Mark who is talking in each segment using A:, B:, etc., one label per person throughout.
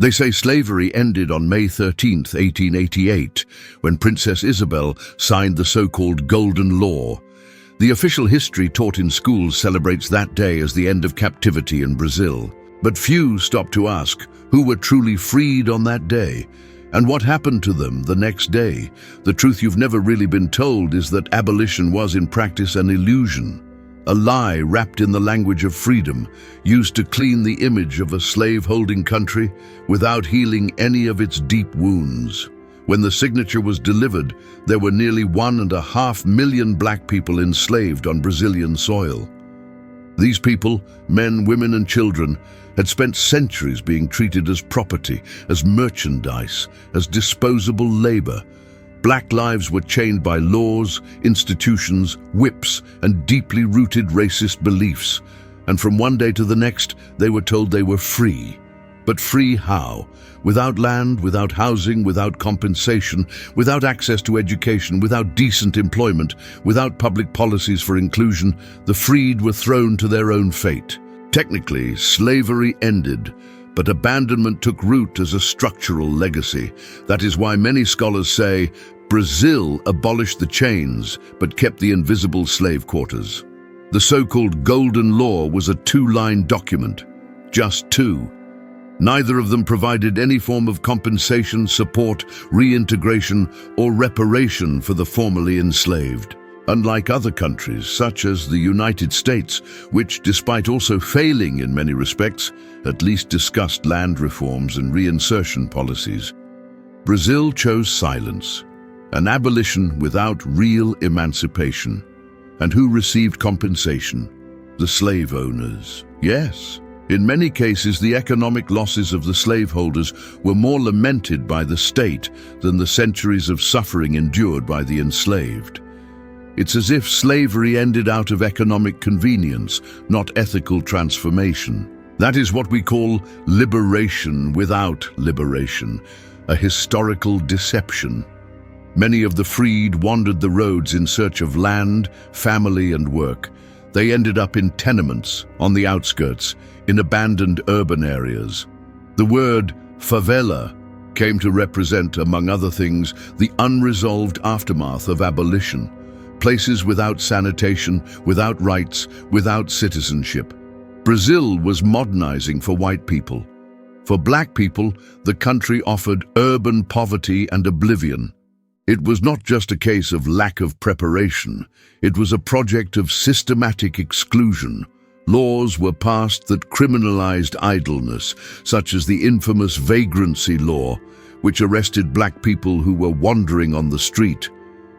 A: They say slavery ended on May 13th, 1888, when Princess Isabel signed the so-called Golden Law. The official history taught in schools celebrates that day as the end of captivity in Brazil. But few stop to ask who were truly freed on that day, and what happened to them the next day. The truth you've never really been told is that abolition was in practice an illusion, a lie wrapped in the language of freedom, used to clean the image of a slave-holding country without healing any of its deep wounds. When the signature was delivered, there were nearly 1.5 million black people enslaved on Brazilian soil. These people, men, women, and children, had spent centuries being treated as property, as merchandise, as disposable labor. Black lives were chained by laws, institutions, whips, and deeply rooted racist beliefs. And from one day to the next, they were told they were free. But free how? Without land, without housing, without compensation, without access to education, without decent employment, without public policies for inclusion, the freed were thrown to their own fate. Technically, slavery ended, but abandonment took root as a structural legacy. That is why many scholars say Brazil abolished the chains but kept the invisible slave quarters. The so-called Golden Law was a two-line document, just two. Neither of them provided any form of compensation, support, reintegration, or reparation for the formerly enslaved. Unlike other countries, such as the United States, which, despite also failing in many respects, at least discussed land reforms and reinsertion policies, Brazil chose silence, an abolition without real emancipation. And who received compensation? The slave owners. Yes. In many cases, the economic losses of the slaveholders were more lamented by the state than the centuries of suffering endured by the enslaved. It's as if slavery ended out of economic convenience, not ethical transformation. That is what we call liberation without liberation, a historical deception. Many of the freed wandered the roads in search of land, family, and work. They ended up in tenements, on the outskirts, in abandoned urban areas. The word favela came to represent, among other things, the unresolved aftermath of abolition. Places without sanitation, without rights, without citizenship. Brazil was modernizing for white people. For black people, the country offered urban poverty and oblivion. It was not just a case of lack of preparation. It was a project of systematic exclusion. Laws were passed that criminalized idleness, such as the infamous vagrancy law, which arrested black people who were wandering on the street.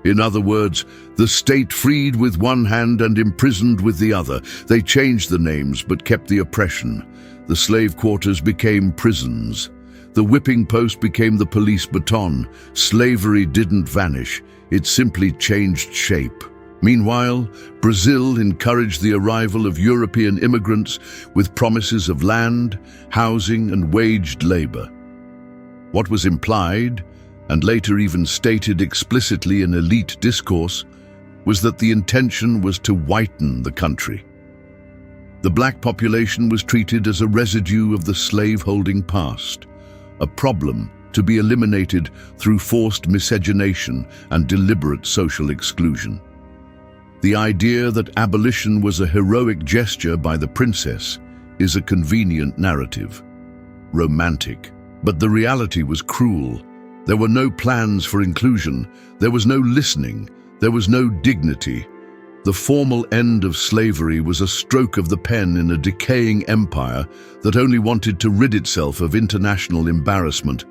A: In other words, the state freed with one hand and imprisoned with the other. They changed the names but kept the oppression. The slave quarters became prisons. The whipping post became the police baton. Slavery didn't vanish, it simply changed shape. Meanwhile, Brazil encouraged the arrival of European immigrants with promises of land, housing, and waged labor. What was implied, and later even stated explicitly in elite discourse, was that the intention was to whiten the country. The black population was treated as a residue of the slave-holding past, a problem to be eliminated through forced miscegenation and deliberate social exclusion. The idea that abolition was a heroic gesture by the princess is a convenient narrative, romantic, but the reality was cruel. There were no plans for inclusion, there was no listening, there was no dignity. The formal end of slavery was a stroke of the pen in a decaying empire that only wanted to rid itself of international embarrassment,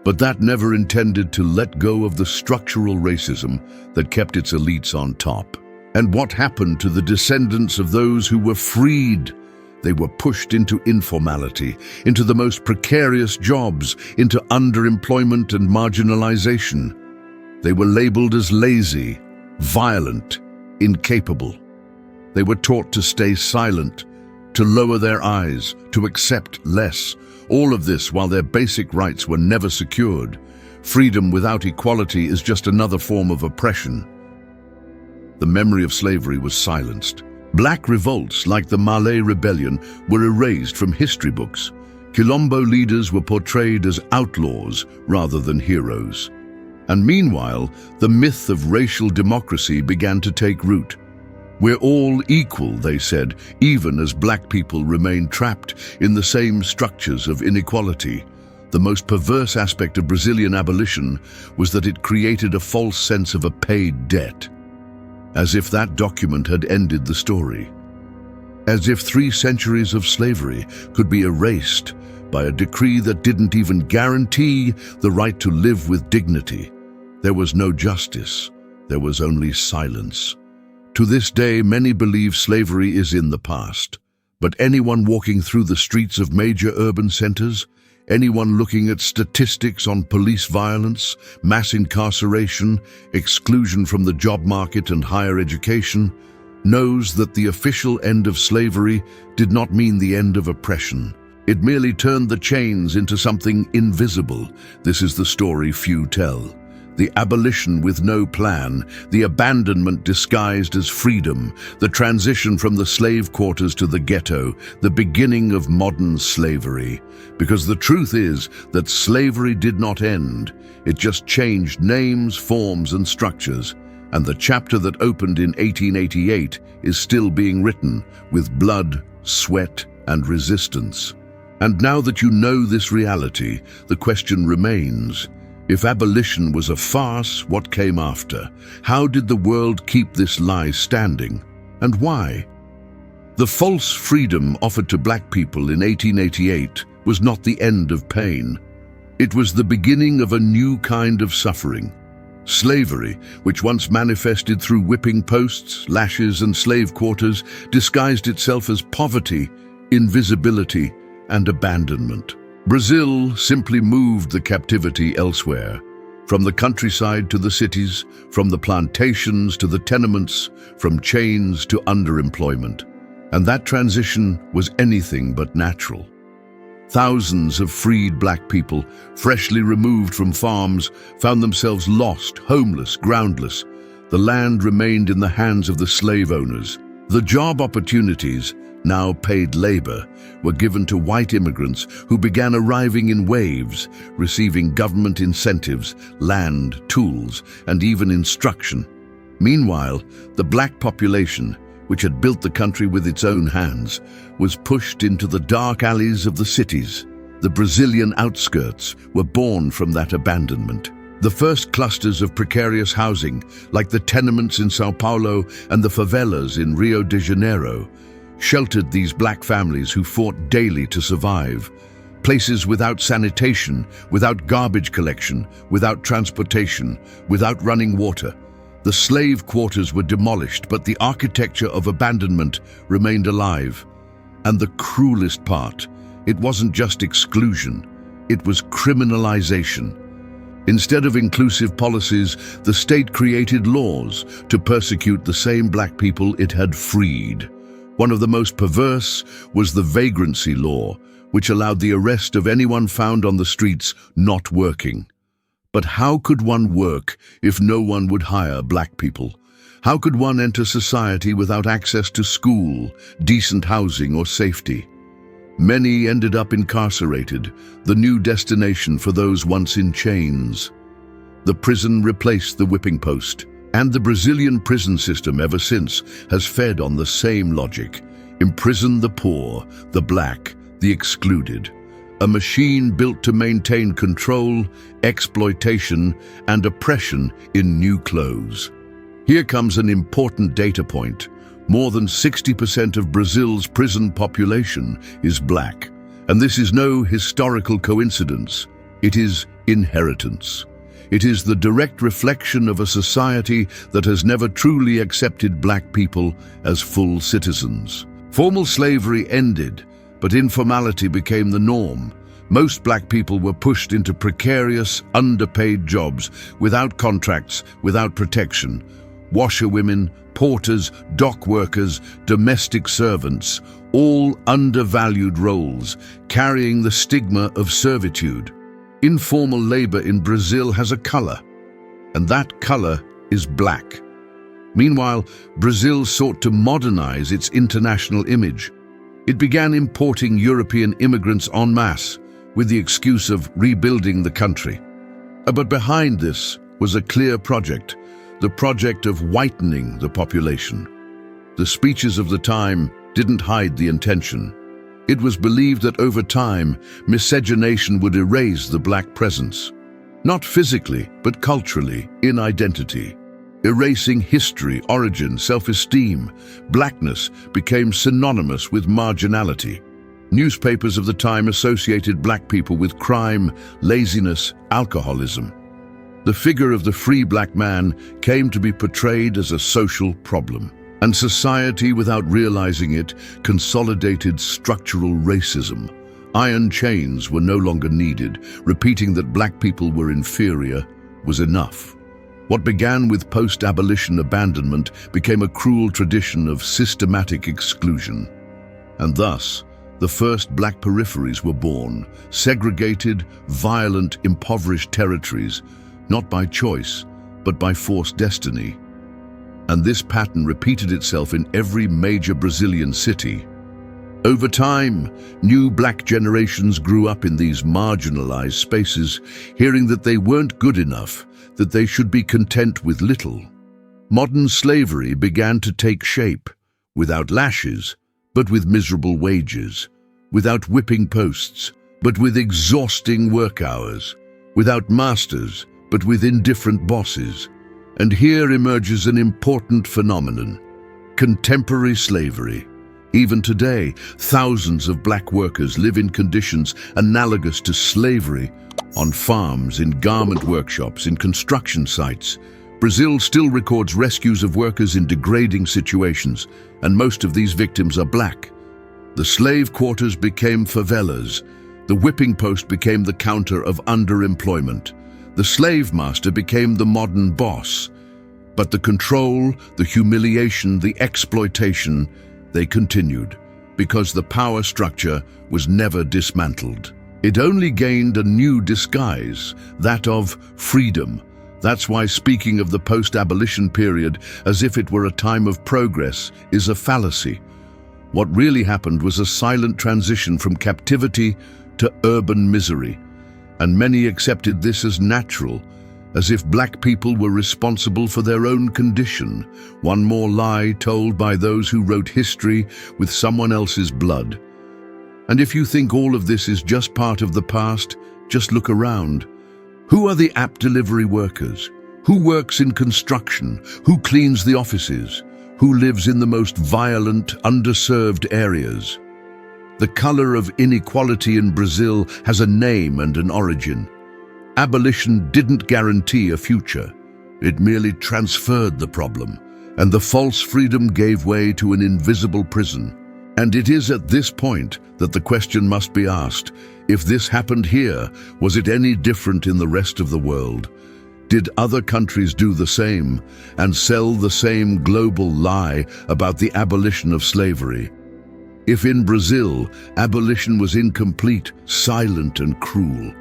A: but that never intended to let go of the structural racism that kept its elites on top. And what happened to the descendants of those who were freed? They were pushed into informality, into the most precarious jobs, into underemployment and marginalization. They were labeled as lazy, violent, incapable. They were taught to stay silent, to lower their eyes, to accept less. All of this while their basic rights were never secured. Freedom without equality is just another form of oppression. The memory of slavery was silenced. Black revolts like the Malay Rebellion were erased from history books. Quilombo leaders were portrayed as outlaws rather than heroes. And meanwhile, the myth of racial democracy began to take root. We're all equal, they said, even as black people remained trapped in the same structures of inequality. The most perverse aspect of Brazilian abolition was that it created a false sense of a paid debt, as if that document had ended the story. As if 3 centuries of slavery could be erased by a decree that didn't even guarantee the right to live with dignity. There was no justice, there was only silence. To this day, many believe slavery is in the past. But anyone walking through the streets of major urban centers, anyone looking at statistics on police violence, mass incarceration, exclusion from the job market and higher education, knows that the official end of slavery did not mean the end of oppression. It merely turned the chains into something invisible. This is the story few tell. The abolition with no plan, the abandonment disguised as freedom, the transition from the slave quarters to the ghetto, the beginning of modern slavery. Because the truth is that slavery did not end. It just changed names, forms, and structures. And the chapter that opened in 1888 is still being written with blood, sweat, and resistance. And now that you know this reality, the question remains: if abolition was a farce, what came after? How did the world keep this lie standing? And why? The false freedom offered to black people in 1888 was not the end of pain. It was the beginning of a new kind of suffering. Slavery, which once manifested through whipping posts, lashes, and slave quarters, disguised itself as poverty, invisibility, and abandonment. Brazil simply moved the captivity elsewhere, from the countryside to the cities, from the plantations to the tenements, from chains to underemployment. And that transition was anything but natural. Thousands of freed black people, freshly removed from farms, found themselves lost, homeless, groundless. The land remained in the hands of the slave owners. The job opportunities, now paid labor, were given to white immigrants who began arriving in waves, receiving government incentives, land, tools, and even instruction. Meanwhile, the black population, which had built the country with its own hands, was pushed into the dark alleys of the cities. The Brazilian outskirts were born from that abandonment. The first clusters of precarious housing, like the tenements in Sao Paulo and the favelas in Rio de Janeiro, sheltered these black families who fought daily to survive. Places without sanitation, without garbage collection, without transportation, without running water. The slave quarters were demolished, but the architecture of abandonment remained alive. And the cruelest part, it wasn't just exclusion, it was criminalization. Instead of inclusive policies, the state created laws to persecute the same black people it had freed. One of the most perverse was the vagrancy law, which allowed the arrest of anyone found on the streets not working. But how could one work if no one would hire black people? How could one enter society without access to school, decent housing, or safety? Many ended up incarcerated, the new destination for those once in chains. The prison replaced the whipping post, and the Brazilian prison system ever since has fed on the same logic: imprison the poor, the black, the excluded. A machine built to maintain control, exploitation, and oppression in new clothes. Here comes an important data point. More than 60% of Brazil's prison population is black. And this is no historical coincidence. It is inheritance. It is the direct reflection of a society that has never truly accepted black people as full citizens. Formal slavery ended, but informality became the norm. Most black people were pushed into precarious, underpaid jobs, without contracts, without protection. Washerwomen, porters, dock workers, domestic servants, all undervalued roles, carrying the stigma of servitude. Informal labor in Brazil has a color, and that color is black. Meanwhile, Brazil sought to modernize its international image. It began importing European immigrants en masse with the excuse of rebuilding the country. But behind this was a clear project, the project of whitening the population. The speeches of the time didn't hide the intention. It was believed that over time, miscegenation would erase the black presence. Not physically, but culturally, in identity. Erasing history, origin, self-esteem, blackness became synonymous with marginality. Newspapers of the time associated black people with crime, laziness, alcoholism. The figure of the free black man came to be portrayed as a social problem. And society, without realizing it, consolidated structural racism. Iron chains were no longer needed. Repeating that black people were inferior was enough. What began with post-abolition abandonment became a cruel tradition of systematic exclusion. And thus, the first black peripheries were born, segregated, violent, impoverished territories, not by choice, but by forced destiny. And this pattern repeated itself in every major Brazilian city. Over time, new black generations grew up in these marginalized spaces, hearing that they weren't good enough, that they should be content with little. Modern slavery began to take shape, without lashes, but with miserable wages, without whipping posts, but with exhausting work hours, without masters, but with indifferent bosses. And here emerges an important phenomenon: contemporary slavery. Even today, thousands of black workers live in conditions analogous to slavery, on farms, in garment workshops, in construction sites. Brazil still records rescues of workers in degrading situations, and most of these victims are black. The slave quarters became favelas. The whipping post became the counter of underemployment. The slave master became the modern boss. But the control, the humiliation, the exploitation, they continued, because the power structure was never dismantled. It only gained a new disguise, that of freedom. That's why speaking of the post-abolition period as if it were a time of progress is a fallacy. What really happened was a silent transition from captivity to urban misery. And many accepted this as natural, as if black people were responsible for their own condition, one more lie told by those who wrote history with someone else's blood. And if you think all of this is just part of the past, just look around. Who are the app delivery workers? Who works in construction? Who cleans the offices? Who lives in the most violent, underserved areas? The color of inequality in Brazil has a name and an origin. Abolition didn't guarantee a future. It merely transferred the problem, and the false freedom gave way to an invisible prison. And it is at this point that the question must be asked: if this happened here, was it any different in the rest of the world? Did other countries do the same and sell the same global lie about the abolition of slavery? If in Brazil, abolition was incomplete, silent and cruel,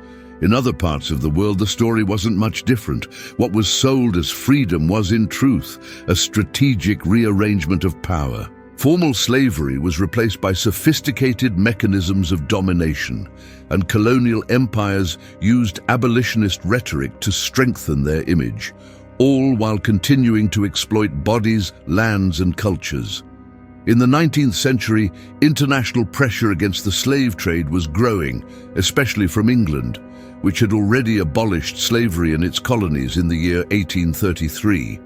A: in other parts of the world the story wasn't much different. What was sold as freedom was in truth a strategic rearrangement of power. Formal slavery was replaced by sophisticated mechanisms of domination, and colonial empires used abolitionist rhetoric to strengthen their image, all while continuing to exploit bodies, lands and cultures. In the 19th century, international pressure against the slave trade was growing, especially from England, which had already abolished slavery in its colonies in the year 1833.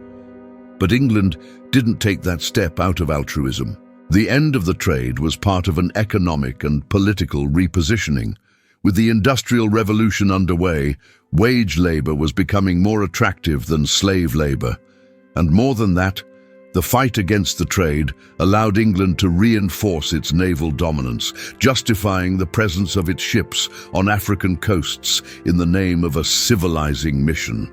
A: But England didn't take that step out of altruism. The end of the trade was part of an economic and political repositioning. With the Industrial Revolution underway, wage labor was becoming more attractive than slave labor. And more than that, the fight against the trade allowed England to reinforce its naval dominance, justifying the presence of its ships on African coasts in the name of a civilizing mission.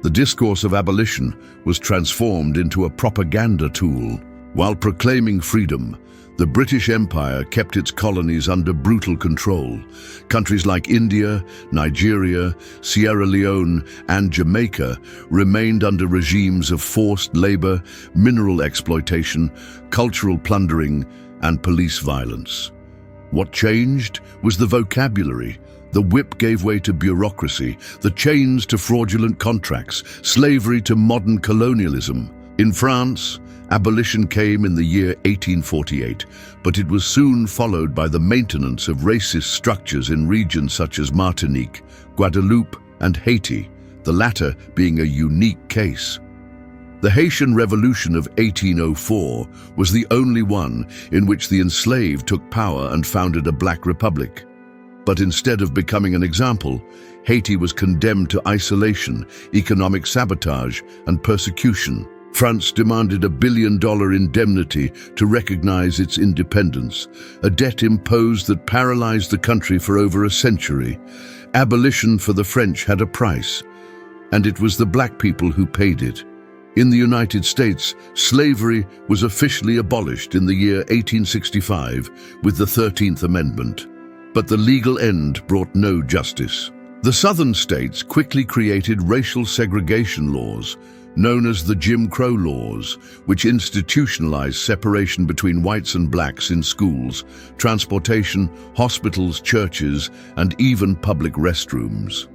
A: The discourse of abolition was transformed into a propaganda tool. While proclaiming freedom, the British Empire kept its colonies under brutal control. Countries like India, Nigeria, Sierra Leone, and Jamaica remained under regimes of forced labor, mineral exploitation, cultural plundering, and police violence. What changed was the vocabulary. The whip gave way to bureaucracy, the chains to fraudulent contracts, slavery to modern colonialism. In France, abolition came in the year 1848, but it was soon followed by the maintenance of racist structures in regions such as Martinique, Guadeloupe, and Haiti, the latter being a unique case. The Haitian Revolution of 1804 was the only one in which the enslaved took power and founded a black republic. But instead of becoming an example, Haiti was condemned to isolation, economic sabotage, and persecution. France demanded $1 billion indemnity to recognize its independence, a debt imposed that paralyzed the country for over a century. Abolition for the French had a price, and it was the black people who paid it. In the United States, slavery was officially abolished in the year 1865 with the 13th Amendment. But the legal end brought no justice. The southern states quickly created racial segregation laws, known as the Jim Crow laws, which institutionalized separation between whites and blacks in schools, transportation, hospitals, churches, and even public restrooms.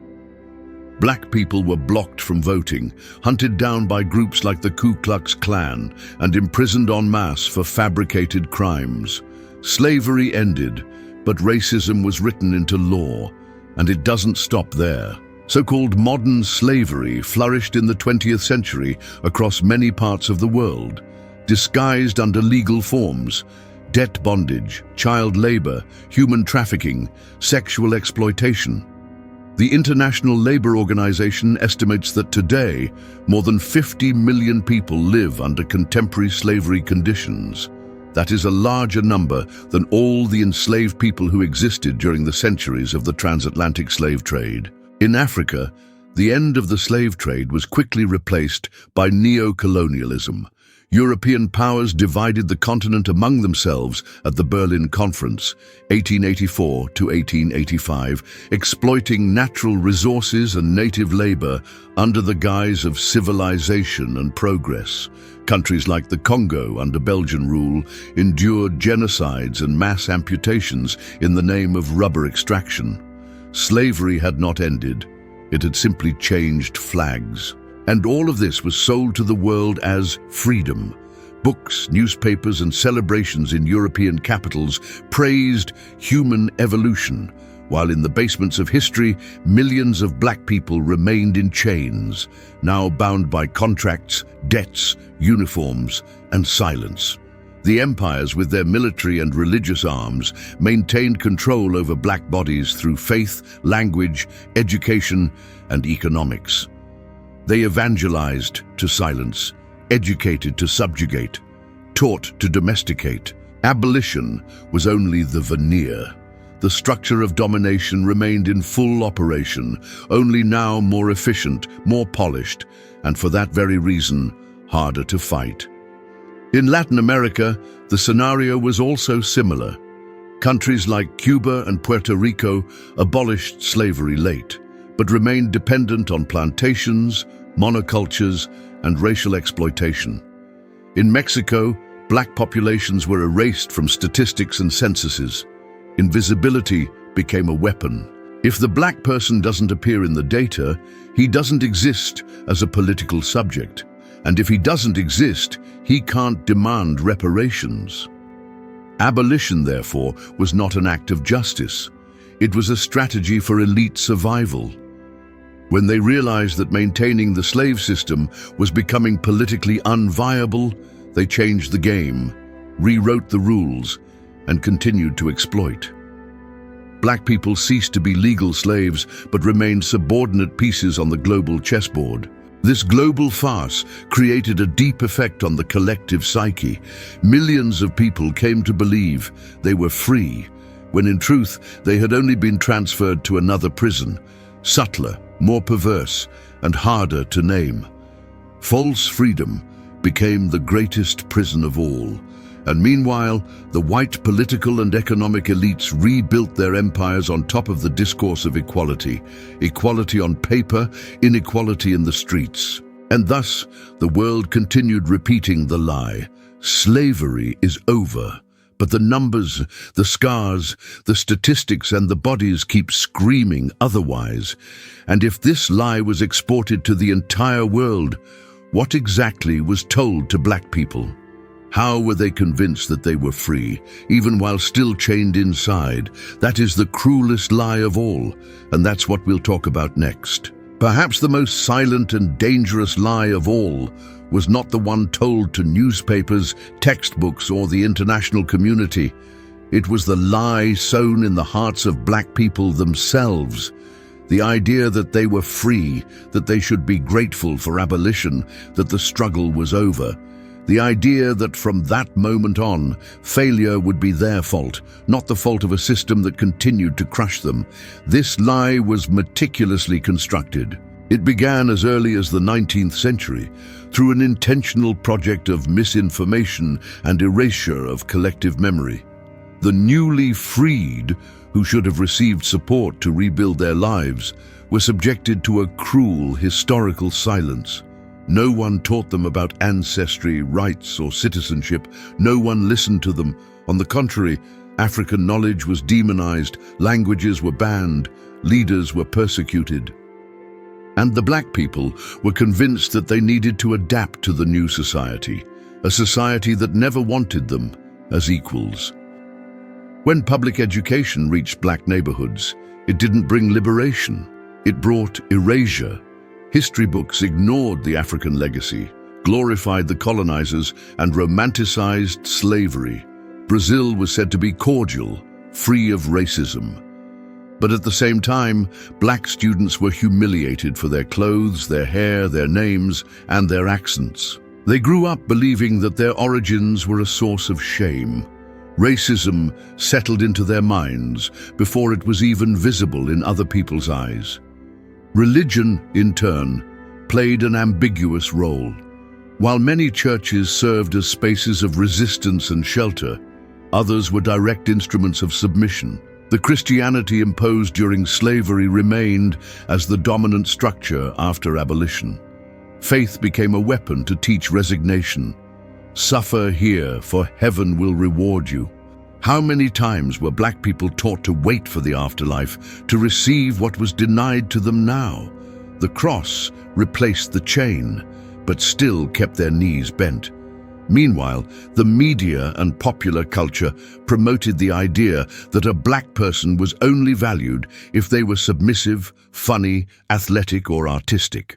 A: Black people were blocked from voting, hunted down by groups like the Ku Klux Klan, and imprisoned en masse for fabricated crimes. Slavery ended, but racism was written into law, and it doesn't stop there. So-called modern slavery flourished in the 20th century across many parts of the world, disguised under legal forms: debt bondage, child labor, human trafficking, sexual exploitation. The International Labor Organization estimates that today, more than 50 million people live under contemporary slavery conditions. That is a larger number than all the enslaved people who existed during the centuries of the transatlantic slave trade. In Africa, the end of the slave trade was quickly replaced by neo-colonialism. European powers divided the continent among themselves at the Berlin Conference, 1884 to 1885, exploiting natural resources and native labor under the guise of civilization and progress. Countries like the Congo, under Belgian rule, endured genocides and mass amputations in the name of rubber extraction. Slavery had not ended. It had simply changed flags. And all of this was sold to the world as freedom. Books, newspapers, and celebrations in European capitals praised human evolution, while in the basements of history, millions of black people remained in chains, now bound by contracts, debts, uniforms, and silence. The empires, with their military and religious arms, maintained control over black bodies through faith, language, education, and economics. They evangelized to silence, educated to subjugate, taught to domesticate. Abolition was only the veneer. The structure of domination remained in full operation, only now more efficient, more polished, and for that very reason, harder to fight. In Latin America, the scenario was also similar. Countries like Cuba and Puerto Rico abolished slavery late, but remained dependent on plantations, monocultures, and racial exploitation. In Mexico, black populations were erased from statistics and censuses. Invisibility became a weapon. If the black person doesn't appear in the data, he doesn't exist as a political subject. And if he doesn't exist, he can't demand reparations. Abolition, therefore, was not an act of justice. It was a strategy for elite survival. When they realized that maintaining the slave system was becoming politically unviable, they changed the game, rewrote the rules, and continued to exploit. Black people ceased to be legal slaves, but remained subordinate pieces on the global chessboard. This global farce created a deep effect on the collective psyche. Millions of people came to believe they were free, when in truth they had only been transferred to another prison, subtler, more perverse, and harder to name. False freedom became the greatest prison of all, and meanwhile, the white political and economic elites rebuilt their empires on top of the discourse of equality. Equality on paper, inequality in the streets. And thus, the world continued repeating the lie: slavery is over, But the numbers, the scars, the statistics and the bodies keep screaming otherwise. And if this lie was exported to the entire world, what exactly was told to black people? How were they convinced that they were free, even while still chained inside? That is the cruelest lie of all, and that's what we'll talk about next. Perhaps the most silent and dangerous lie of all was not the one told to newspapers, textbooks, or the international community. It was the lie sown in the hearts of black people themselves. The idea that they were free, that they should be grateful for abolition, that the struggle was over. The idea that from that moment on, failure would be their fault, not the fault of a system that continued to crush them. This lie was meticulously constructed. It began as early as the 19th century, through an intentional project of misinformation and erasure of collective memory. The newly freed, who should have received support to rebuild their lives, were subjected to a cruel historical silence. No one taught them about ancestry, rights, or citizenship. No one listened to them. On the contrary, African knowledge was demonized, languages were banned, leaders were persecuted. And the black people were convinced that they needed to adapt to the new society, a society that never wanted them as equals. When public education reached black neighborhoods, it didn't bring liberation, it brought erasure. History books ignored the African legacy, glorified the colonizers, and romanticized slavery. Brazil was said to be cordial, free of racism. But at the same time, black students were humiliated for their clothes, their hair, their names, and their accents. They grew up believing that their origins were a source of shame. Racism settled into their minds before it was even visible in other people's eyes. Religion, in turn, played an ambiguous role. While many churches served as spaces of resistance and shelter, others were direct instruments of submission. The Christianity imposed during slavery remained as the dominant structure after abolition. Faith became a weapon to teach resignation. Suffer here, for heaven will reward you. How many times were black people taught to wait for the afterlife, to receive what was denied to them now? The cross replaced the chain, but still kept their knees bent. Meanwhile, the media and popular culture promoted the idea that a black person was only valued if they were submissive, funny, athletic, or artistic.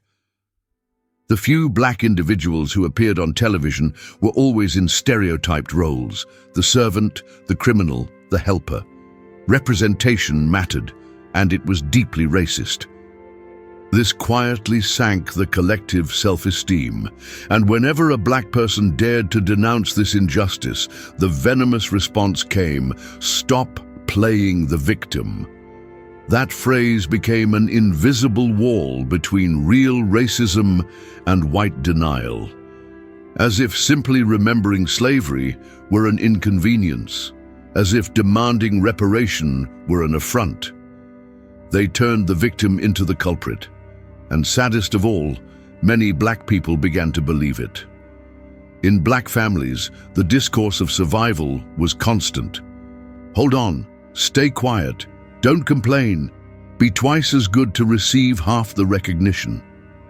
A: The few black individuals who appeared on television were always in stereotyped roles: the servant, the criminal, the helper. Representation mattered, and it was deeply racist. This quietly sank the collective self-esteem, and whenever a black person dared to denounce this injustice, the venomous response came: "Stop playing the victim." That phrase became an invisible wall between real racism and white denial, as if simply remembering slavery were an inconvenience, as if demanding reparation were an affront. They turned the victim into the culprit, and saddest of all, many black people began to believe it. In black families, the discourse of survival was constant. Hold on, stay quiet, don't complain, be twice as good to receive half the recognition.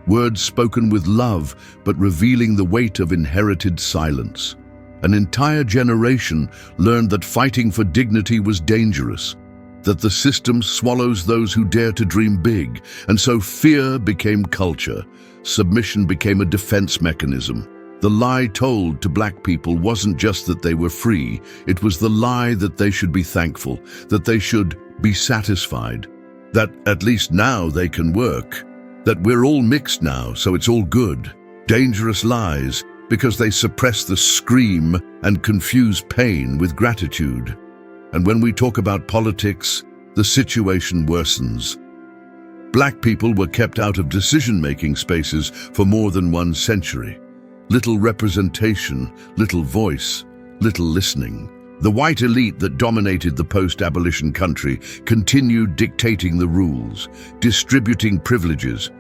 A: Words spoken with love, but revealing the weight of inherited silence. An entire generation learned that fighting for dignity was dangerous, that the system swallows those who dare to dream big, and so fear became culture. Submission became a defense mechanism. The lie told to black people wasn't just that they were free, it was the lie that they should be thankful, that they should be satisfied, that at least now they can work, that we're all mixed now, so it's all good. Dangerous lies, because they suppress the scream and confuse pain with gratitude. And when we talk about politics, the situation worsens. Black people were kept out of decision-making spaces for more than 1 century. Little representation, little voice, little listening. The white elite that dominated the post-abolition country continued dictating the rules, distributing privileges,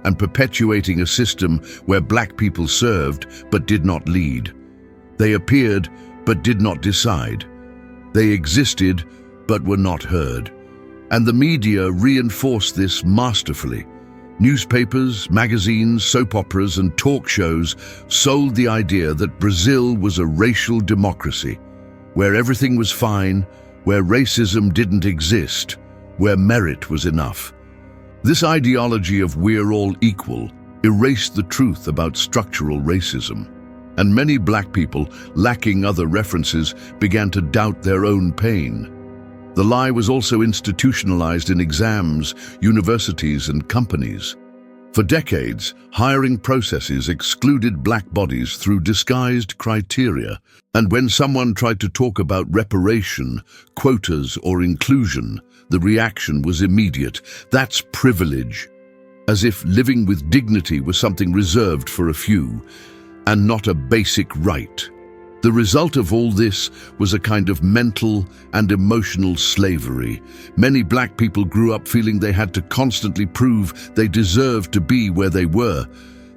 A: and perpetuating a system where black people served but did not lead. They appeared but did not decide. They existed, but were not heard. And the media reinforced this masterfully. Newspapers, magazines, soap operas, and talk shows sold the idea that Brazil was a racial democracy, where everything was fine, where racism didn't exist, where merit was enough. This ideology of "we're all equal" erased the truth about structural racism, and many black people, lacking other references, began to doubt their own pain. The lie was also institutionalized in exams, universities, and companies. For decades, hiring processes excluded black bodies through disguised criteria, and when someone tried to talk about reparation, quotas, or inclusion, the reaction was immediate. That's privilege, as if living with dignity was something reserved for a few, and not a basic right. The result of all this was a kind of mental and emotional slavery. Many black people grew up feeling they had to constantly prove they deserved to be where they were,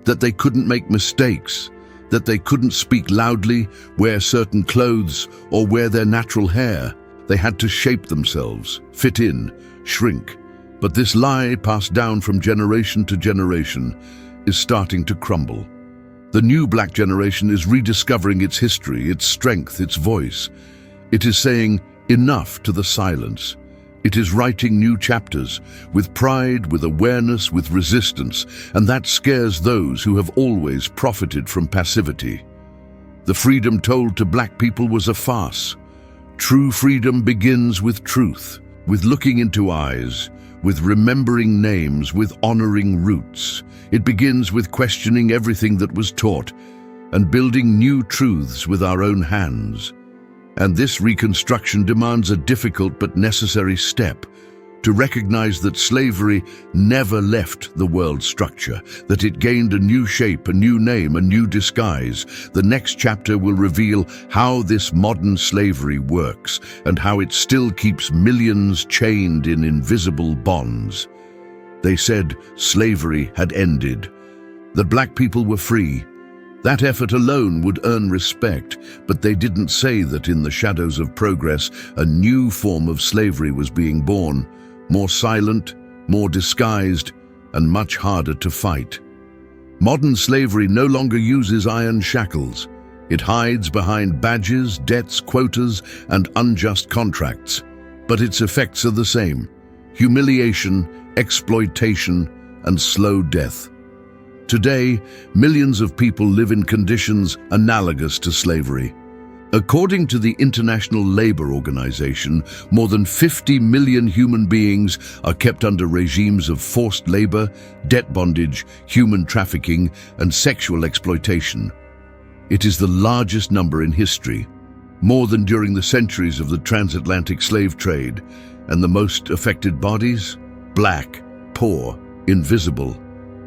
A: that they couldn't make mistakes, that they couldn't speak loudly, wear certain clothes, or wear their natural hair. They had to shape themselves, fit in, shrink. But this lie, passed down from generation to generation, is starting to crumble. The new black generation is rediscovering its history, its strength, its voice. It is saying enough to the silence. It is writing new chapters, with pride, with awareness, with resistance, and that scares those who have always profited from passivity. The freedom told to black people was a farce. True freedom begins with truth, with looking into eyes, with remembering names, with honoring roots. It begins with questioning everything that was taught and building new truths with our own hands. And this reconstruction demands a difficult but necessary step: to recognize that slavery never left the world structure, that it gained a new shape, a new name, a new disguise. The next chapter will reveal how this modern slavery works and how it still keeps millions chained in invisible bonds. They said slavery had ended, that black people were free. That effort alone would earn respect, but they didn't say that in the shadows of progress, a new form of slavery was being born, more silent, more disguised, and much harder to fight. Modern slavery no longer uses iron shackles. It hides behind badges, debts, quotas, and unjust contracts. But its effects are the same: humiliation, exploitation, and slow death. Today, millions of people live in conditions analogous to slavery. According to the International Labour Organization, more than 50 million human beings are kept under regimes of forced labor, debt bondage, human trafficking, and sexual exploitation. It is the largest number in history, more than during the centuries of the transatlantic slave trade. And the most affected bodies? Black, poor, invisible.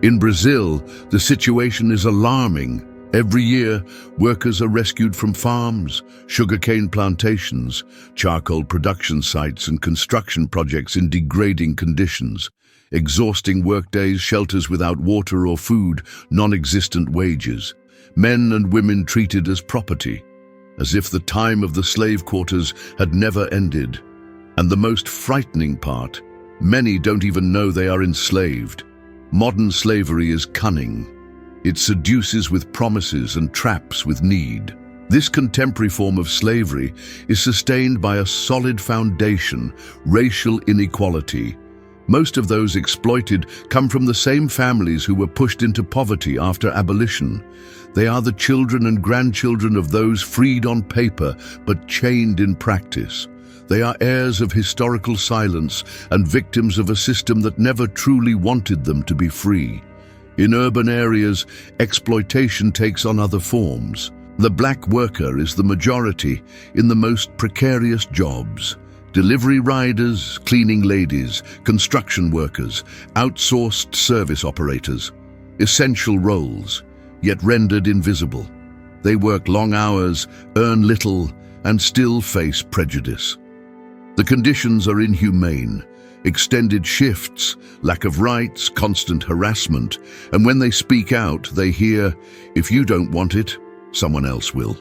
A: In Brazil, the situation is alarming. Every year, workers are rescued from farms, sugarcane plantations, charcoal production sites, and construction projects in degrading conditions. Exhausting workdays, shelters without water or food, non-existent wages. Men and women treated as property, as if the time of the slave quarters had never ended. And the most frightening part, many don't even know they are enslaved. Modern slavery is cunning. It seduces with promises and traps with need. This contemporary form of slavery is sustained by a solid foundation: racial inequality. Most of those exploited come from the same families who were pushed into poverty after abolition. They are the children and grandchildren of those freed on paper but chained in practice. They are heirs of historical silence and victims of a system that never truly wanted them to be free. In urban areas, exploitation takes on other forms. The black worker is the majority in the most precarious jobs: delivery riders, cleaning ladies, construction workers, outsourced service operators. Essential roles, yet rendered invisible. They work long hours, earn little, and still face prejudice. The conditions are inhumane: extended shifts, lack of rights, constant harassment, and when they speak out, they hear, "If you don't want it, someone else will."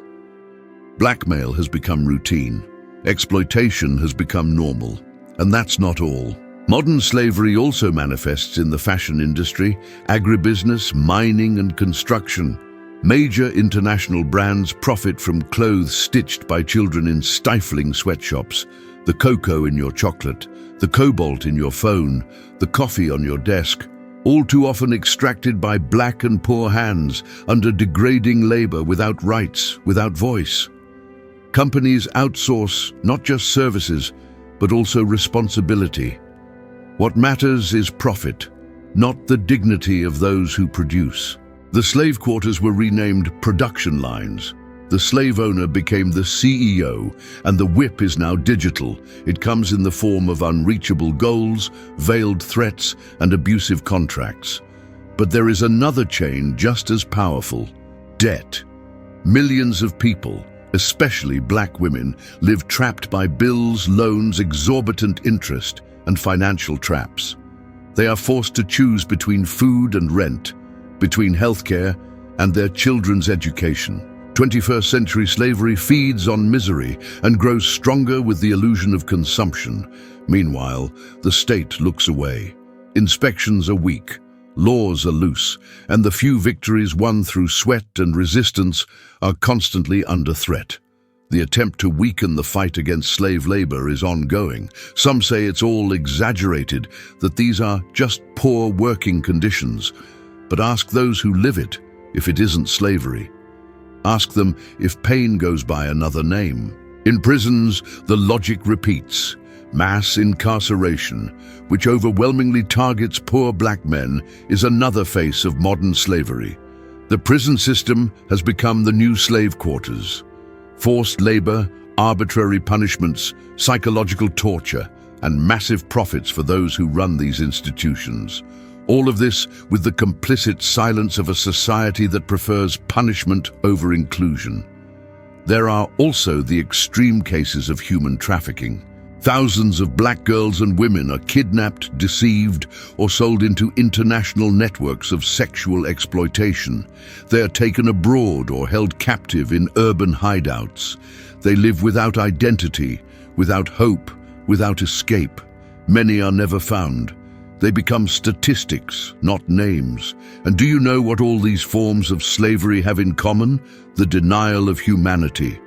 A: Blackmail has become routine. Exploitation has become normal. And that's not all. Modern slavery also manifests in the fashion industry, agribusiness, mining and construction. Major international brands profit from clothes stitched by children in stifling sweatshops. The cocoa in your chocolate, the cobalt in your phone, the coffee on your desk, all too often extracted by black and poor hands under degrading labor without rights, without voice. Companies outsource not just services, but also responsibility. What matters is profit, not the dignity of those who produce. The slave quarters were renamed production lines. The slave owner became the CEO, and the whip is now digital. It comes in the form of unreachable goals, veiled threats, and abusive contracts. But there is another chain just as powerful: debt. Millions of people, especially black women, live trapped by bills, loans, exorbitant interest, and financial traps. They are forced to choose between food and rent, between healthcare and their children's education. 21st century slavery feeds on misery and grows stronger with the illusion of consumption. Meanwhile, the state looks away. Inspections are weak, laws are loose, and the few victories won through sweat and resistance are constantly under threat. The attempt to weaken the fight against slave labor is ongoing. Some say it's all exaggerated, that these are just poor working conditions. But ask those who live it if it isn't slavery. Ask them if pain goes by another name. In prisons, the logic repeats. Mass incarceration, which overwhelmingly targets poor black men, is another face of modern slavery. The prison system has become the new slave quarters. Forced labor, arbitrary punishments, psychological torture, and massive profits for those who run these institutions. All of this with the complicit silence of a society that prefers punishment over inclusion. There are also the extreme cases of human trafficking. Thousands of black girls and women are kidnapped, deceived, or sold into international networks of sexual exploitation. They are taken abroad or held captive in urban hideouts. They live without identity, without hope, without escape. Many are never found. They become statistics, not names. And do you know what all these forms of slavery have in common? The denial of humanity.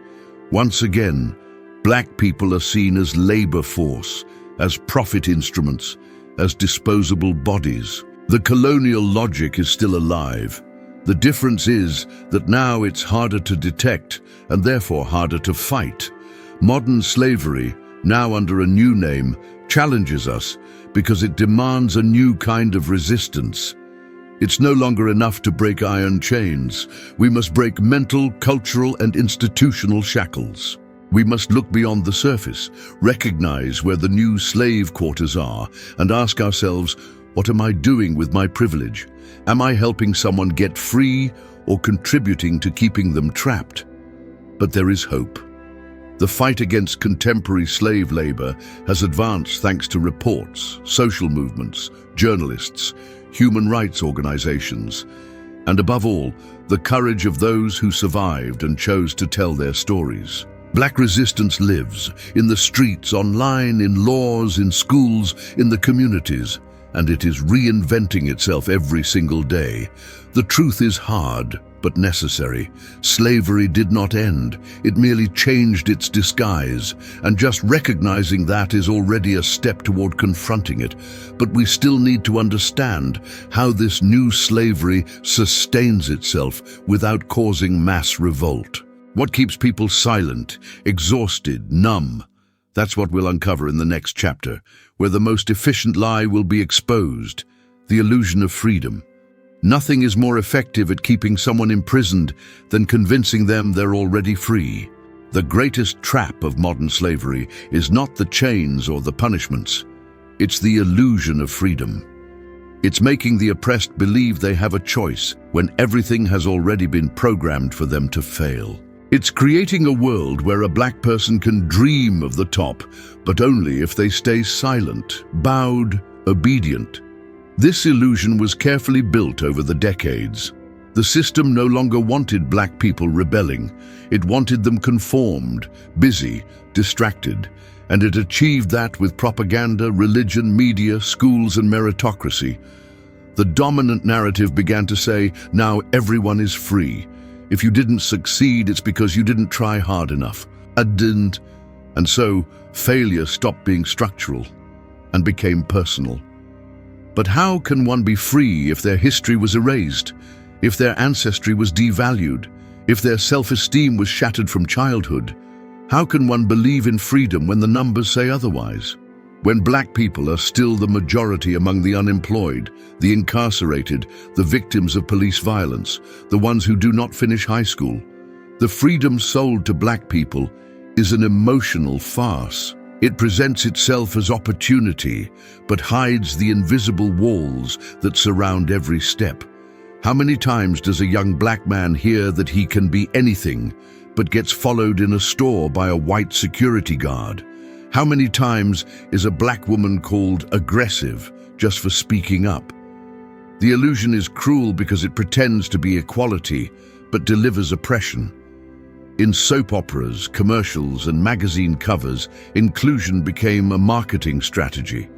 A: Once again, black people are seen as labor force, as profit instruments, as disposable bodies. The colonial logic is still alive. The difference is that now it's harder to detect and therefore harder to fight. Modern slavery, now under a new name, challenges us because it demands a new kind of resistance. It's no longer enough to break iron chains. We must break mental, cultural, and institutional shackles. We must look beyond the surface, recognize where the new slave quarters are, and ask ourselves, what am I doing with my privilege? Am I helping someone get free or contributing to keeping them trapped? But there is hope. The fight against contemporary slave labor has advanced thanks to reports, social movements, journalists, human rights organizations, and above all, the courage of those who survived and chose to tell their stories. Black resistance lives in the streets, online, in laws, in schools, in the communities, and it is reinventing itself every single day. The truth is hard, but necessary. Slavery did not end. It merely changed its disguise, and just recognizing that is already a step toward confronting it. But we still need to understand how this new slavery sustains itself without causing mass revolt. What keeps people silent, exhausted, numb? That's what we'll uncover in the next chapter, where the most efficient lie will be exposed, the illusion of freedom. Nothing is more effective at keeping someone imprisoned than convincing them they're already free. The greatest trap of modern slavery is not the chains or the punishments. It's the illusion of freedom. It's making the oppressed believe they have a choice when everything has already been programmed for them to fail. It's creating a world where a black person can dream of the top, but only if they stay silent, bowed, obedient. This illusion was carefully built over the decades. The system no longer wanted black people rebelling. It wanted them conformed, busy, distracted, and it achieved that with propaganda, religion, media, schools, and meritocracy. The dominant narrative began to say, now everyone is free. If you didn't succeed, it's because you didn't try hard enough. And so, failure stopped being structural and became personal. But how can one be free if their history was erased? If their ancestry was devalued? If their self-esteem was shattered from childhood? How can one believe in freedom when the numbers say otherwise? When black people are still the majority among the unemployed, the incarcerated, the victims of police violence, the ones who do not finish high school, the freedom sold to black people is an emotional farce. It presents itself as opportunity, but hides the invisible walls that surround every step. How many times does a young black man hear that he can be anything, but gets followed in a store by a white security guard? How many times is a black woman called aggressive just for speaking up? The illusion is cruel because it pretends to be equality, but delivers oppression. In soap operas, commercials, and magazine covers, inclusion became a marketing strategy.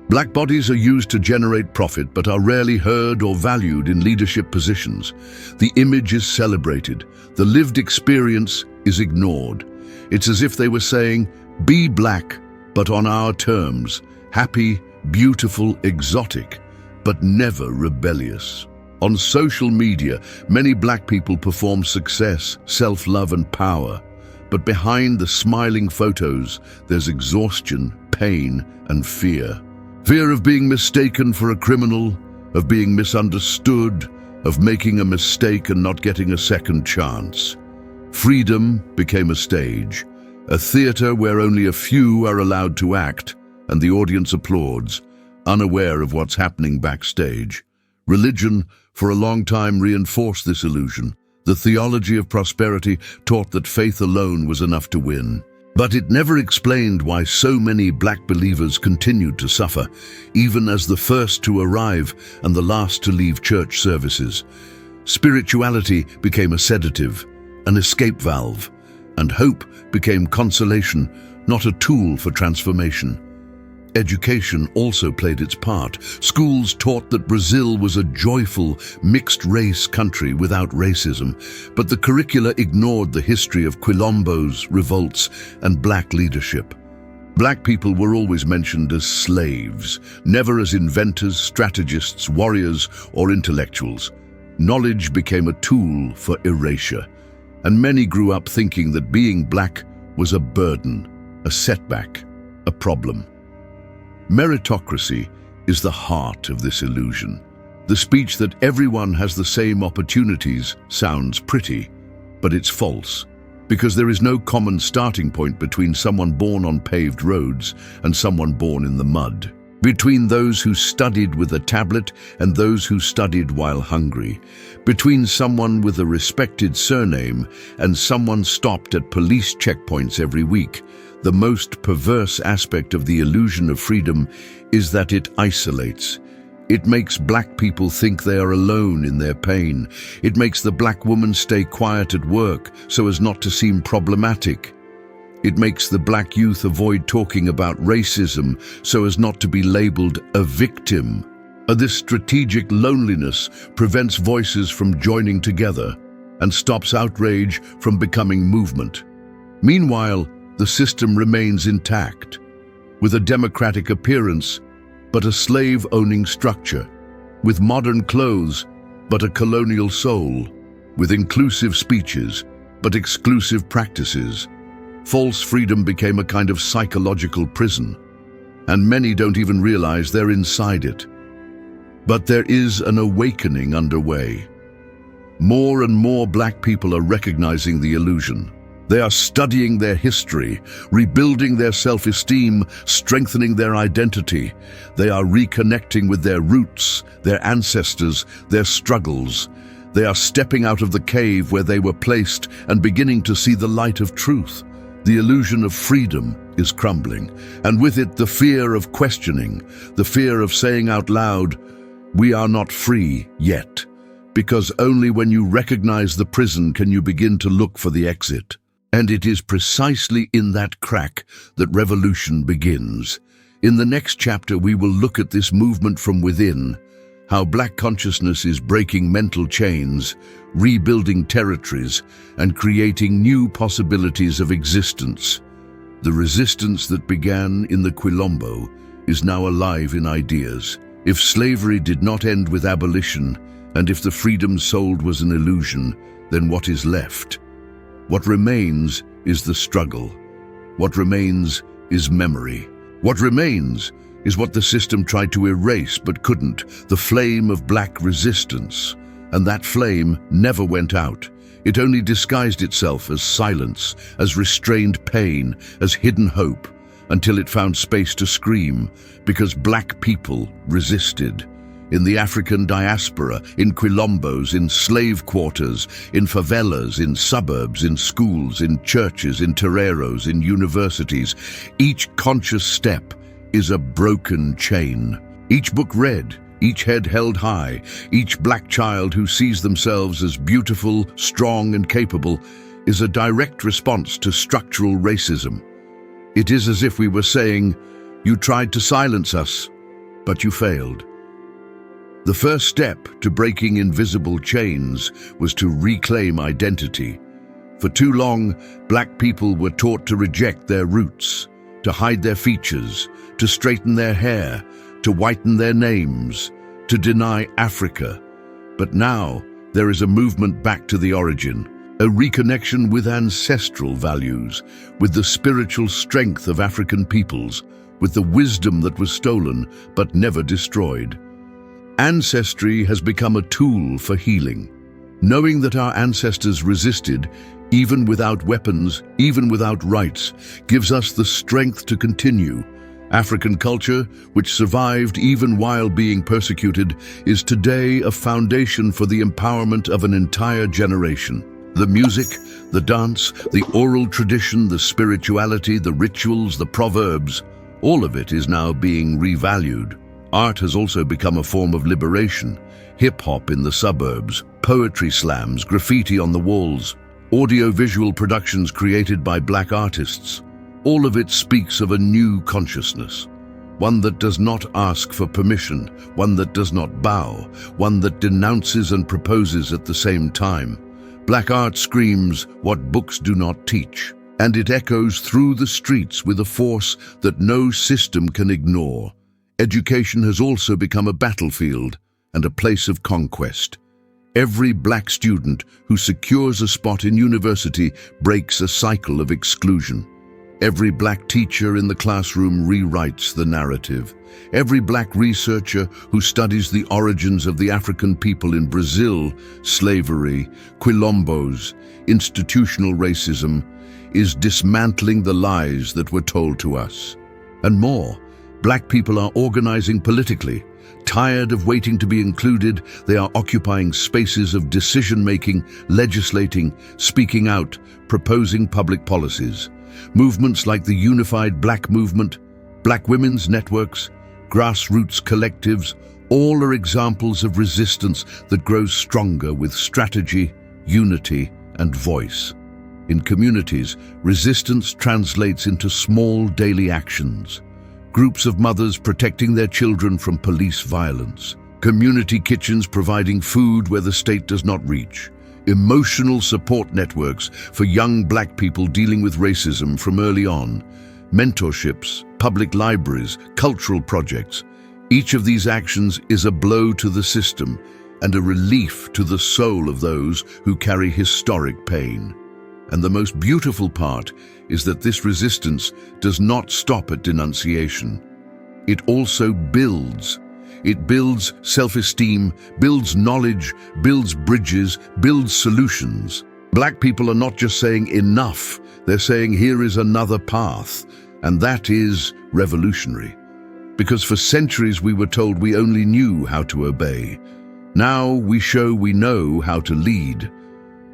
A: Black bodies are used to generate profit but are rarely heard or valued in leadership positions. The image is celebrated. The lived experience is ignored. It's as if they were saying, be black, but on our terms, happy, beautiful, exotic, but never rebellious. On social media, many black people perform success, self-love, and power. But behind the smiling photos, there's exhaustion, pain, and fear. Fear of being mistaken for a criminal, of being misunderstood, of making a mistake and not getting a second chance. Freedom became a stage, a theater where only a few are allowed to act, and the audience applauds, unaware of what's happening backstage. Religion, for a long time, reinforced this illusion. The theology of prosperity taught that faith alone was enough to win. But it never explained why so many black believers continued to suffer, even as the first to arrive and the last to leave church services. Spirituality became a sedative, an escape valve, and hope became consolation, not a tool for transformation. Education also played its part. Schools taught that Brazil was a joyful, mixed-race country without racism, but the curricula ignored the history of quilombos, revolts, and black leadership. Black people were always mentioned as slaves, never as inventors, strategists, warriors, or intellectuals. Knowledge became a tool for erasure, and many grew up thinking that being black was a burden, a setback, a problem. Meritocracy is the heart of this illusion. The speech that everyone has the same opportunities sounds pretty, but it's false, because there is no common starting point between someone born on paved roads and someone born in the mud, between those who studied with a tablet and those who studied while hungry, between someone with a respected surname and someone stopped at police checkpoints every week. The most perverse aspect of the illusion of freedom is that it isolates. It makes black people think they are alone in their pain. It makes the black woman stay quiet at work so as not to seem problematic. It makes the black youth avoid talking about racism so as not to be labeled a victim. This strategic loneliness prevents voices from joining together and stops outrage from becoming movement. Meanwhile, the system remains intact, with a democratic appearance, but a slave-owning structure, with modern clothes, but a colonial soul, with inclusive speeches, but exclusive practices. False freedom became a kind of psychological prison, and many don't even realize they're inside it. But there is an awakening underway. More and more black people are recognizing the illusion. They are studying their history, rebuilding their self-esteem, strengthening their identity. They are reconnecting with their roots, their ancestors, their struggles. They are stepping out of the cave where they were placed and beginning to see the light of truth. The illusion of freedom is crumbling, and with it the fear of questioning, the fear of saying out loud, "We are not free yet." because only when you recognize the prison can you begin to look for the exit. And it is precisely in that crack that revolution begins. In the next chapter, we will look at this movement from within, how Black consciousness is breaking mental chains, rebuilding territories, and creating new possibilities of existence. The resistance that began in the Quilombo is now alive in ideas. If slavery did not end with abolition, and if the freedom sold was an illusion, then what is left? What remains is the struggle. What remains is memory. What remains is what the system tried to erase but couldn't, the flame of Black resistance. And that flame never went out. It only disguised itself as silence, as restrained pain, as hidden hope, until it found space to scream, because Black people resisted. In the African diaspora, in Quilombos, in slave quarters, in favelas, in suburbs, in schools, in churches, in toreros, in universities, each conscious step is a broken chain. Each book read, each head held high, each Black child who sees themselves as beautiful, strong, and capable is a direct response to structural racism. It is as if we were saying, "You tried to silence us, but you failed." The first step to breaking invisible chains was to reclaim identity. For too long, Black people were taught to reject their roots, to hide their features, to straighten their hair, to whiten their names, to deny Africa. But now, there is a movement back to the origin, a reconnection with ancestral values, with the spiritual strength of African peoples, with the wisdom that was stolen but never destroyed. Ancestry has become a tool for healing. Knowing that our ancestors resisted, even without weapons, even without rights, gives us the strength to continue. African culture, which survived even while being persecuted, is today a foundation for the empowerment of an entire generation. The music, the dance, the oral tradition, the spirituality, the rituals, the proverbs, all of it is now being revalued. Art has also become a form of liberation. Hip-hop in the suburbs, poetry slams, graffiti on the walls, audio-visual productions created by Black artists. All of it speaks of a new consciousness. One that does not ask for permission, one that does not bow, one that denounces and proposes at the same time. Black art screams what books do not teach, and it echoes through the streets with a force that no system can ignore. Education has also become a battlefield and a place of conquest. Every Black student who secures a spot in university breaks a cycle of exclusion. Every Black teacher in the classroom rewrites the narrative. Every Black researcher who studies the origins of the African people in Brazil, slavery, Quilombos, institutional racism, is dismantling the lies that were told to us. And more, Black people are organizing politically. Tired of waiting to be included, they are occupying spaces of decision-making, legislating, speaking out, proposing public policies. Movements like the Unified Black Movement, Black women's networks, grassroots collectives, all are examples of resistance that grows stronger with strategy, unity, and voice. In communities, resistance translates into small daily actions. Groups of mothers protecting their children from police violence. Community kitchens providing food where the state does not reach. Emotional support networks for young Black people dealing with racism from early on. Mentorships, public libraries, cultural projects. Each of these actions is a blow to the system and a relief to the soul of those who carry historic pain. And the most beautiful part is that this resistance does not stop at denunciation. It also builds. It builds self-esteem, builds knowledge, builds bridges, builds solutions. Black people are not just saying enough, they're saying here is another path, and that is revolutionary. Because for centuries we were told we only knew how to obey. Now we show we know how to lead.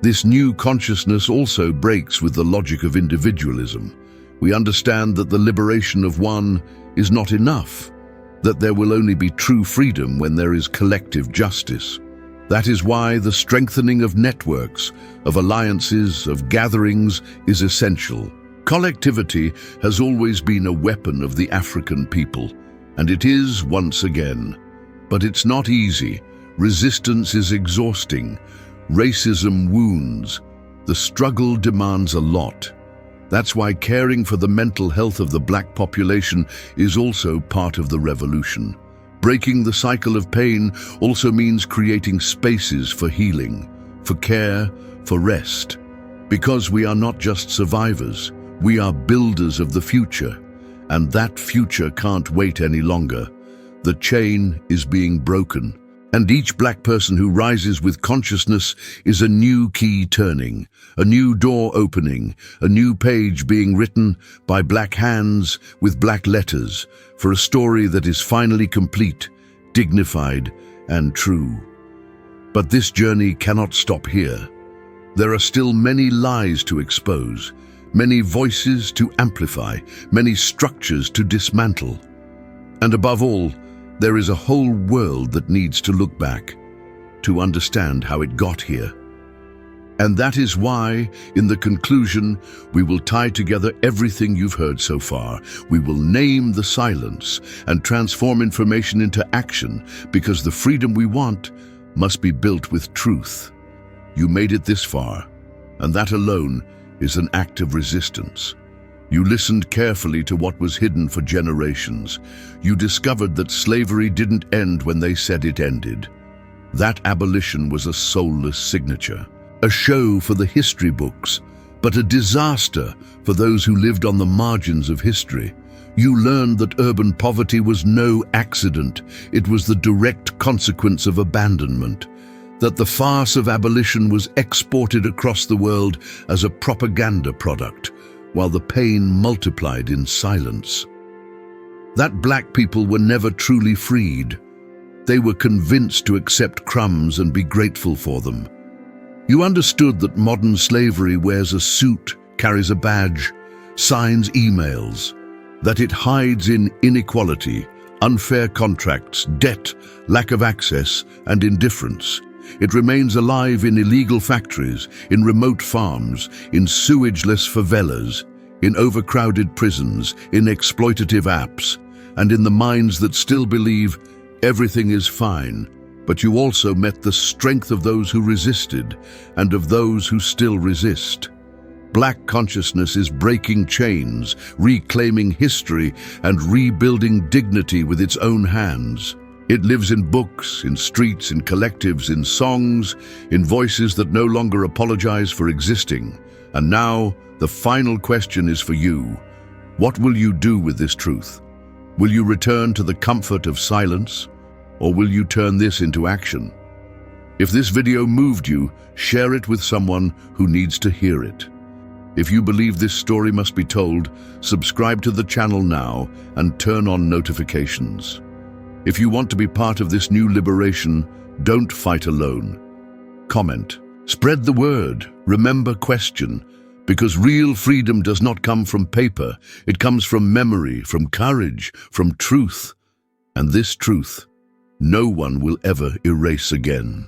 A: This new consciousness also breaks with the logic of individualism. We understand that the liberation of one is not enough, that there will only be true freedom when there is collective justice. That is why the strengthening of networks, of alliances, of gatherings is essential. Collectivity has always been a weapon of the African people, and it is once again. But it's not easy. Resistance is exhausting. Racism wounds. The struggle demands a lot. That's why caring for the mental health of the black population is also part of the revolution. Breaking the cycle of pain also means creating spaces for healing, for care, for rest. Because we are not just survivors, we are builders of the future, and that future can't wait any longer. The chain is being broken, and each black person who rises with consciousness is a new key turning, a new door opening, a new page being written by black hands with black letters for a story that is finally complete, dignified, and true. But this journey cannot stop here. There are still many lies to expose, many voices to amplify, many structures to dismantle. And above all, there is a whole world that needs to look back, to understand how it got here. And that is why, in the conclusion, we will tie together everything you've heard so far. We will name the silence and transform information into action, because the freedom we want must be built with truth. You made it this far, and that alone is an act of resistance. You listened carefully to what was hidden for generations. You discovered that slavery didn't end when they said it ended. That abolition was a soulless signature, a show for the history books, but a disaster for those who lived on the margins of history. You learned that urban poverty was no accident. It was the direct consequence of abandonment. That the farce of abolition was exported across the world as a propaganda product, while the pain multiplied in silence. That black people were never truly freed. They were convinced to accept crumbs and be grateful for them. You understood that modern slavery wears a suit, carries a badge, signs emails, that it hides in inequality, unfair contracts, debt, lack of access, and indifference. It remains alive in illegal factories, in remote farms, in sewageless favelas, in overcrowded prisons, in exploitative apps, and in the minds that still believe everything is fine. But you also met the strength of those who resisted and of those who still resist. Black consciousness is breaking chains, reclaiming history, and rebuilding dignity with its own hands. It lives in books, in streets, in collectives, in songs, in voices that no longer apologize for existing. And now, the final question is for you. What will you do with this truth? Will you return to the comfort of silence, or will you turn this into action? If this video moved you, share it with someone who needs to hear it. If you believe this story must be told, subscribe to the channel now and turn on notifications. If you want to be part of this new liberation, don't fight alone. Comment. Spread the word. Remember, question. Because real freedom does not come from paper. It comes from memory, from courage, from truth. And this truth, no one will ever erase again.